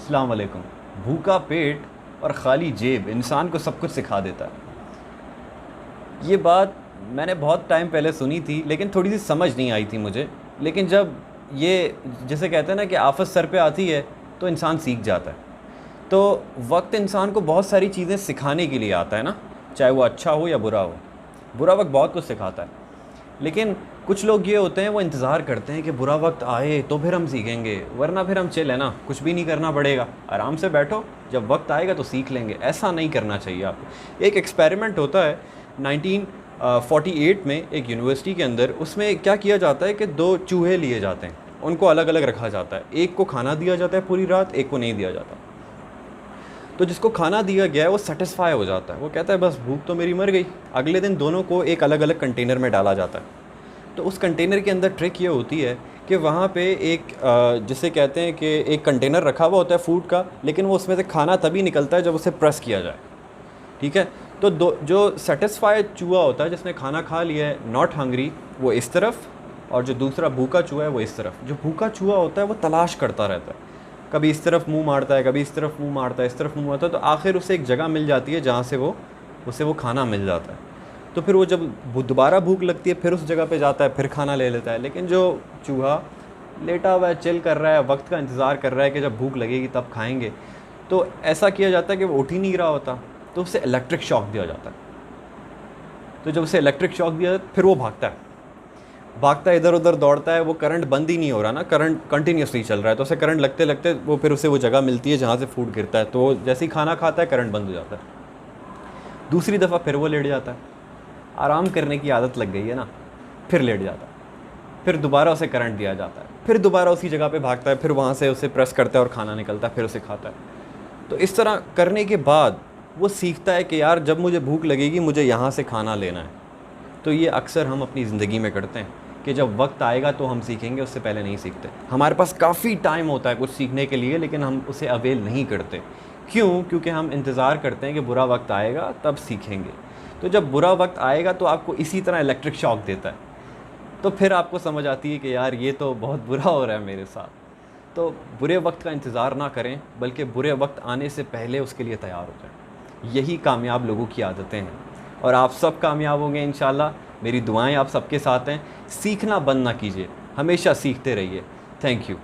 अस्सलाम वालेकुम। भूखा पेट और ख़ाली जेब इंसान को सब कुछ सिखा देता है। ये बात मैंने बहुत टाइम पहले सुनी थी, लेकिन थोड़ी सी समझ नहीं आई थी मुझे। लेकिन जब ये जैसे कहते हैं ना कि आफत सर पे आती है तो इंसान सीख जाता है। तो वक्त इंसान को बहुत सारी चीज़ें सिखाने के लिए आता है ना, चाहे वो अच्छा हो या बुरा हो। बुरा वक्त बहुत कुछ सिखाता है, लेकिन कुछ लोग ये होते हैं वो इंतज़ार करते हैं कि बुरा वक्त आए तो फिर हम सीखेंगे, वरना फिर हम चिल है ना, कुछ भी नहीं करना पड़ेगा, आराम से बैठो, जब वक्त आएगा तो सीख लेंगे। ऐसा नहीं करना चाहिए आपको। एक एक्सपेरिमेंट होता है 1948 में एक यूनिवर्सिटी के अंदर। उसमें क्या किया जाता है कि दो चूहे लिए जाते हैं, उनको अलग अलग रखा जाता है। एक को खाना दिया जाता है पूरी रात, एक को नहीं दिया जाता। तो जिसको खाना दिया गया है वो सेटिस्फाई हो जाता है, वो कहता है बस भूख तो मेरी मर गई। अगले दिन दोनों को एक अलग अलग कंटेनर में डाला जाता है। तो उस कंटेनर के अंदर ट्रिक ये होती है कि वहाँ पे एक जिसे कहते हैं कि एक कंटेनर रखा हुआ होता है फूड का, लेकिन वो उसमें से खाना तभी निकलता है जब उसे प्रेस किया जाए। ठीक है, तो जो सेटिस्फाइड चूहा होता है जिसने खाना खा लिया है, नॉट हंग्री, वो इस तरफ, और जो दूसरा भूखा चूहा है वो इस तरफ। जो भूखा चूहा होता है वो तलाश करता रहता है, कभी इस तरफ मुंह मारता है, कभी इस तरफ मुंह मारता है, इस तरफ मुंह मारता है। तो आखिर उसे एक जगह मिल जाती है जहाँ से उसे वो खाना मिल जाता है। तो फिर वो जब दोबारा भूख लगती है फिर उस जगह पे जाता है, फिर खाना ले लेता है। लेकिन जो चूहा लेटा हुआ है, चिल कर रहा है, वक्त का इंतज़ार कर रहा है कि जब भूख लगेगी तब खाएंगे, तो ऐसा किया जाता है कि वो उठ ही नहीं रहा होता, तो उसे इलेक्ट्रिक शॉक दिया जाता है। तो जब उसे इलेक्ट्रिक शॉक दिया जाता है फिर वो भागता है, इधर उधर दौड़ता है। वो करंट बंद ही नहीं हो रहा ना, करंट कंटिन्यूसली चल रहा है। तो उसे करंट लगते लगते वो फिर उसे वो जगह मिलती है जहाँ से फूड गिरता है। तो जैसे ही खाना खाता है करंट बंद हो जाता है। दूसरी दफ़ा फिर वो लेट जाता है, आराम करने की आदत लग गई है ना, फिर लेट जाता है। फिर दोबारा उसे करंट दिया जाता है, फिर दोबारा उसी जगह पे भागता है, फिर वहाँ से उसे प्रेस करता है और खाना निकलता है, फिर उसे खाता है। तो इस तरह करने के बाद वो सीखता है कि यार जब मुझे भूख लगेगी मुझे यहाँ से खाना लेना है। तो ये अक्सर हम अपनी ज़िंदगी में करते हैं कि जब वक्त आएगा तो हम सीखेंगे, उससे पहले नहीं सीखते। हमारे पास काफ़ी टाइम होता है कुछ सीखने के लिए, लेकिन हम उसे अवेल नहीं करते। क्यों? क्योंकि हम इंतज़ार करते हैं कि बुरा वक्त आएगा तब सीखेंगे। तो जब बुरा वक्त आएगा तो आपको इसी तरह इलेक्ट्रिक शॉक देता है, तो फिर आपको समझ आती है कि यार ये तो बहुत बुरा हो रहा है मेरे साथ। तो बुरे वक्त का इंतज़ार ना करें, बल्कि बुरे वक्त आने से पहले उसके लिए तैयार हो जाएं। यही कामयाब लोगों की आदतें हैं, और आप सब कामयाब होंगे इंशाल्लाह। मेरी दुआएं आप सबके साथ हैं। सीखना बंद ना कीजिए, हमेशा सीखते रहिए। Thank you.